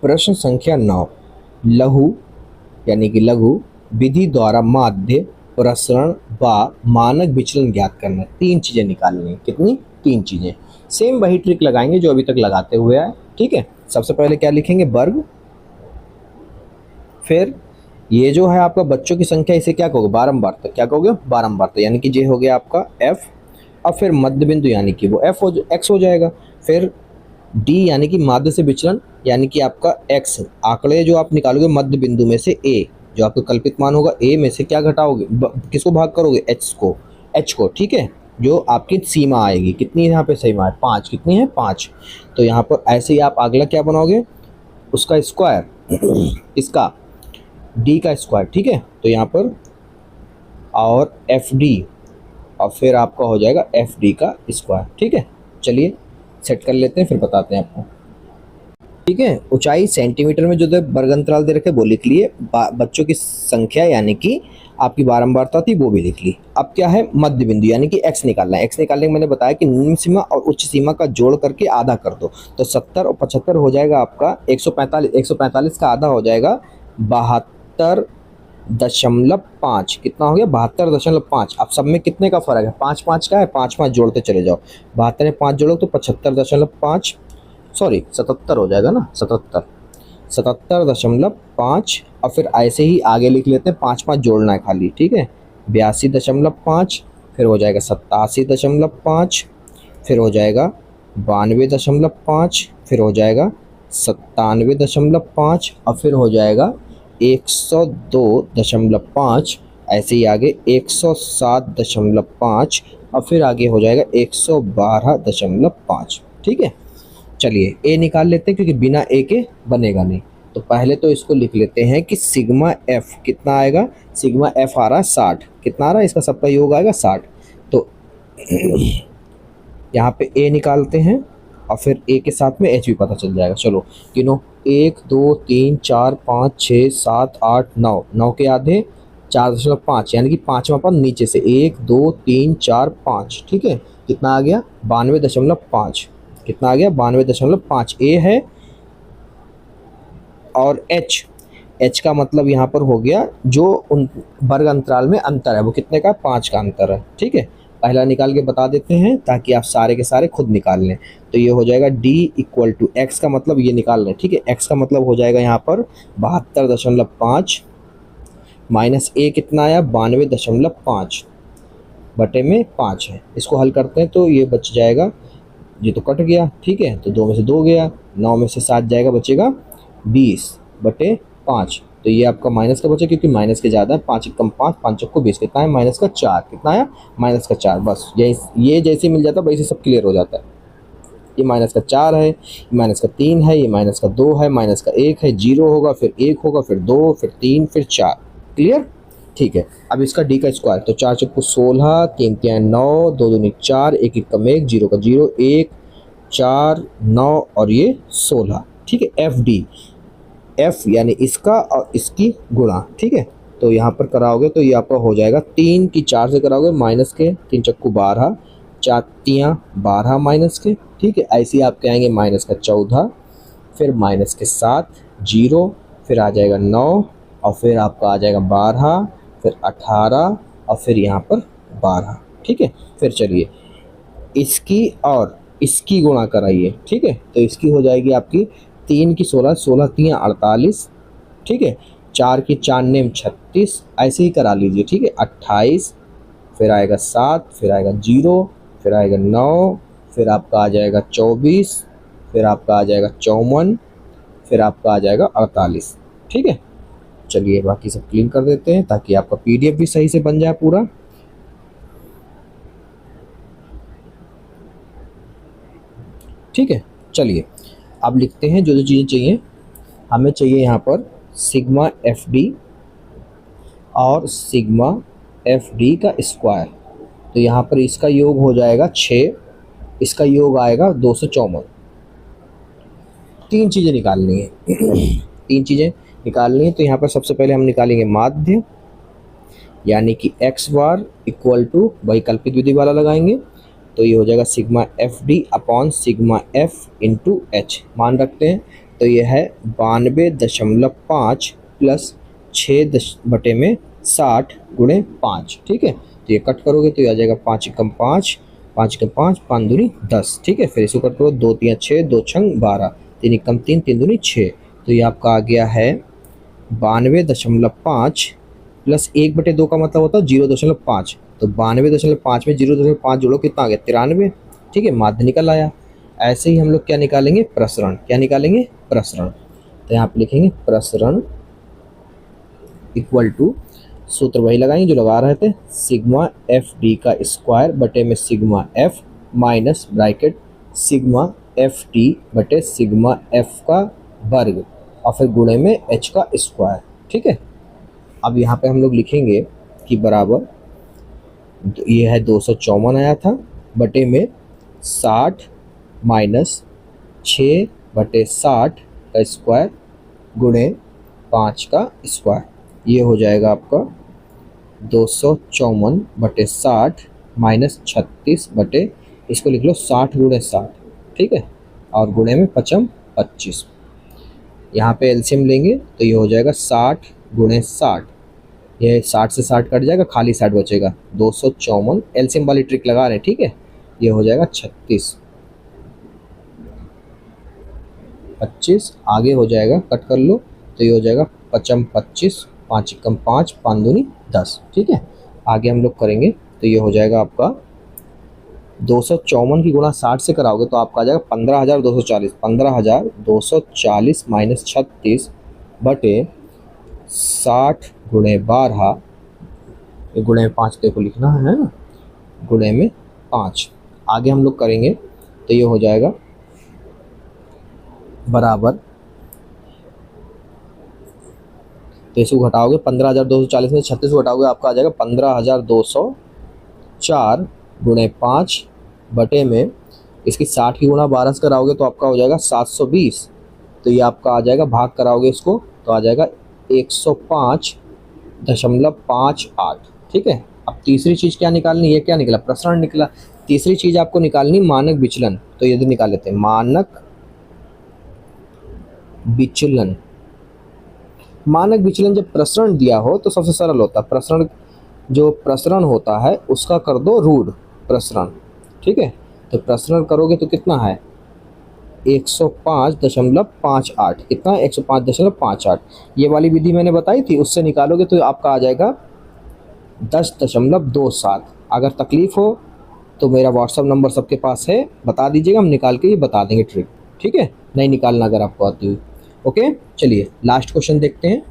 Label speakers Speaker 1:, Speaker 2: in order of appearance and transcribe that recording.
Speaker 1: प्रश्न संख्या 9, लघु यानी कि लघु विधि द्वारा माध्य, प्रसरण व मानक विचलन ज्ञात करना। 3 चीज़ें निकालनी है। कितनी? 3 चीज़ें। सेम वही ट्रिक लगाएंगे जो अभी तक लगाते हुए आए। ठीक है, सबसे पहले क्या लिखेंगे? वर्ग। फिर ये जो है आपका बच्चों की संख्या, इसे क्या कहोगे? बारंबार। तो क्या कहोगे? बारंबार। तो यानी कि ये हो गया आपका f। अब फिर मध्य बिंदु यानी कि वो x हो जाएगा। फिर d यानी कि माध्य से विचलन यानी कि आपका x। आंकड़े जो आप निकालोगे मध्य बिंदु में से a, जो आपका कल्पित मान होगा a में से क्या घटाओगे? किसको भाग करोगे? h को। ठीक है, जो आपकी सीमा आएगी। कितनी यहाँ पे सीमा है? 5। कितनी है? 5। तो यहाँ पर ऐसे ही आप अगला क्या बनाओगे? उसका स्क्वायर, इसका d का स्क्वायर। ठीक है, तो यहाँ पर और FD, और फिर आपका हो जाएगा FD का स्क्वायर। ठीक है, चलिए सेट कर लेते हैं, फिर बताते हैं आपको। ठीक है, ऊंचाई सेंटीमीटर में जो वर्ग अंतराल दे रखे वो लिख लिए। बच्चों की संख्या यानी कि आपकी बारंबारता थी वो भी लिख ली। अब क्या है? मध्य बिंदु यानी कि x निकालना है। x निकालने में मैंने बताया कि निम्न सीमा और उच्च सीमा का जोड़ करके आधा कर दो, तो 70 और 75 हो जाएगा आपका 145। 145 का आधा हो जाएगा 72.5। कितना हो गया? 72.5। अब सब में कितने का फर्क है? 5 5 का है। 5 5 जोड़ते चले जाओ। 72 में 5 जोड़ो तो 75.5, सॉरी 77 हो जाएगा ना। 77.5। और फिर ऐसे ही आगे लिख लेते हैं। 5 5 जोड़ना है खाली। ठीक है, 82.5। फिर हो जाएगा 87.5। फिर हो जाएगा 92.5। फिर हो जाएगा 97.5। और फिर हो जाएगा 102.5। ऐसे ही आगे 107.5। और फिर आगे हो जाएगा 112.5। ठीक है, चलिए ए निकाल लेते हैं क्योंकि बिना ए के बनेगा नहीं। तो पहले तो इसको लिख लेते हैं कि सिग्मा एफ कितना आएगा? सिग्मा एफ आ रहा है 60। कितना आ रहा है? इसका सबका योग आएगा 60। तो यहाँ पे ए निकालते हैं और फिर ए के साथ में एच भी पता चल जाएगा। चलो गिनो, 1 2 3 4 5 6 7 8 9। 9 के आधे 4.5 यानी कि 5वां पद नीचे से 1 2 3 4 5। ठीक है, कितना आ गया? 92.5। कितना आ गया? 92.5। ए है और एच का मतलब यहाँ पर हो गया जो उन वर्ग अंतराल में अंतर है वो कितने का? 5 का अंतर है। ठीक है, पहला निकाल के बता देते हैं ताकि आप सारे के सारे खुद निकाल लें। तो ये हो जाएगा d इक्वल टू एक्स का मतलब ये निकाल लें। ठीक है, x का मतलब हो जाएगा यहाँ पर 72.5 माइनस ए कितना आया? 92.5 बटे में 5 है। इसको हल करते हैं तो ये बच जाएगा, ये तो कट गया। ठीक है, तो 2 में से 2 गया, 9 में से 7 जाएगा, बचेगा 20/5। तो ये आपका माइनस का बचा क्योंकि माइनस के ज़्यादा है। 5 कम 5, 5 को 20। कितना है? माइनस का 4। कितना आया? माइनस का 4। बस ये जैसे मिल जाता है वैसे सब क्लियर हो जाता है। ये माइनस का 4 है, ये माइनस का 3 है, ये माइनस का 2 है, माइनस का 1 है, 0 होगा, फिर 1 होगा, फिर 2, फिर 3, फिर 4। क्लियर? ठीक है, अब इसका डी का स्क्वायर। तो 4 चौको 16, 3 3 9, 2 2 4, 1 1 कम 1, 0 का 0, 1 4 9 और ये 16। ठीक है, एफ डी, एफ यानी इसका और इसकी गुणा। ठीक है, तो यहाँ पर कराओगे तो ये आपका हो जाएगा 3 की 4 से कराओगे माइनस के 3 चक्कू 12, 4 3 12 माइनस के। ठीक है, ऐसे ही आपके आएंगे माइनस का 14, फिर माइनस के 7, 0, फिर आ जाएगा 9 और फिर आपका आ जाएगा 12, फिर 18 और फिर यहाँ पर 12। ठीक है, फिर चलिए इसकी और इसकी गुणा कराइए। ठीक है, तो इसकी हो जाएगी आपकी 3 की 16, 16 3 48। ठीक है, 4 की 4 नेम 36। ऐसे ही करा लीजिए। ठीक है, 28, फिर आएगा 7, फिर आएगा 0, फिर आएगा 9, फिर आपका आ जाएगा 24, फिर आपका आ जाएगा 54, फिर आपका आ जाएगा 48। ठीक है, चलिए बाकी सब क्लीन कर देते हैं ताकि आपका PDF भी सही से बन जाए पूरा। ठीक है, चलिए अब लिखते हैं जो जो चीज़ें चाहिए। हमें चाहिए यहाँ पर सिग्मा एफ डी और सिग्मा एफ डी का स्क्वायर। तो यहाँ पर इसका योग हो जाएगा 6, इसका योग आएगा 254। 3 चीज़ें निकालनी है। 3 चीज़ें निकालनी है। तो यहाँ पर सबसे पहले हम निकालेंगे माध्य यानी कि x बार इक्वल टू वैकल्पिक विधि वाला लगाएंगे। तो ये हो जाएगा sigma F D upon sigma F into H. मान रखते हैं तो ये है 92.5 प्लस 6/60 गुणे 5। ठीक है, तो ये कट करोगे तो ये आ जाएगा 5 एकम 5, 5 एकम 5, 5 दूनी 10। ठीक है, फिर इसको कट करो, 2 3 6, 2 छंग 12, 3 एकम 3, 3 दूनी 6। तो ये आपका आ गया है 92.5 प्लस 1/2 का मतलब होता है 0.5। तो 92.5 में 0.5 जोड़ो कितना आ गया 93। ठीक है, माध्य निकल आया। ऐसे ही हम लोग क्या निकालेंगे, प्रसरण। क्या निकालेंगे, प्रसरण। तो यहाँ पे लिखेंगे प्रसरण इक्वल टू, सूत्र वही लगाएंगे जो लगा रहे थे, सिग्मा एफ डी का स्क्वायर बटे में sigma F minus bracket sigma F T बटे सिग्मा एफ का वर्ग और फिर गुणे में एच का स्क्वायर। ठीक है, अब यहाँ पे हम लोग लिखेंगे कि बराबर, ये है 254 आया था बटे में 60 माइनस 6/60 का स्क्वायर गुणे 5 का स्क्वायर। ये हो जाएगा आपका 254/60 माइनस 36 बटे, इसको लिख लो 60 गुणे 60। ठीक है, और गुणे में 5 25। यहाँ पे एलसीएम लेंगे तो ये हो जाएगा 60 गुणे 60, ये 60 से 60 कट जाएगा, खाली 60 बचेगा। 254 एलसीएम वाली ट्रिक लगा रहे हैं। ठीक है, ये हो जाएगा 36, 25 आगे हो जाएगा, कट कर लो तो ये हो जाएगा 5 25, 5 एकम 5, 5 दूनी 10। ठीक है, आगे हम लोग करेंगे तो ये हो जाएगा आपका 254 की गुणा 60 से कराओगे तो आपका आ जाएगा 15,240। 15,240 माइनस 36 बटे 60 गुणे 12, गुणे में 5 देखो लिखना है ना, गुणे में 5। आगे हम लोग करेंगे तो ये हो जाएगा बराबर, तो इसको घटाओगे 15,240 में 36 को घटाओगे आपका आ जाएगा 15,204 गुणे 5 बटे में इसकी 60 की गुणा 12 से कराओगे तो आपका हो जाएगा 720। तो ये आपका आ जाएगा, भाग कराओगे इसको तो आ जाएगा 105.58। ठीक है, अब तीसरी चीज़ क्या निकालनी है, क्या निकला, प्रसरण निकला। तीसरी चीज़ आपको निकालनी मानक विचलन। तो यदि निकाल लेते हैं मानक विचलन। मानक विचलन जब प्रसरण दिया हो तो सबसे सरल होता है, प्रसरण जो प्रसरण होता है उसका कर दो रूढ़ प्रसरण। ठीक है, तो प्रसरण करोगे तो कितना है 105.58। कितना, 105.58। ये वाली विधि मैंने बताई थी, उससे निकालोगे तो आपका आ जाएगा 10.27। अगर तकलीफ़ हो तो मेरा व्हाट्सअप नंबर सबके पास है, बता दीजिएगा, हम निकाल के ये बता देंगे ट्रिक। ठीक है, नहीं निकालना अगर आपको आती हुई। ओके, चलिए लास्ट क्वेश्चन देखते हैं।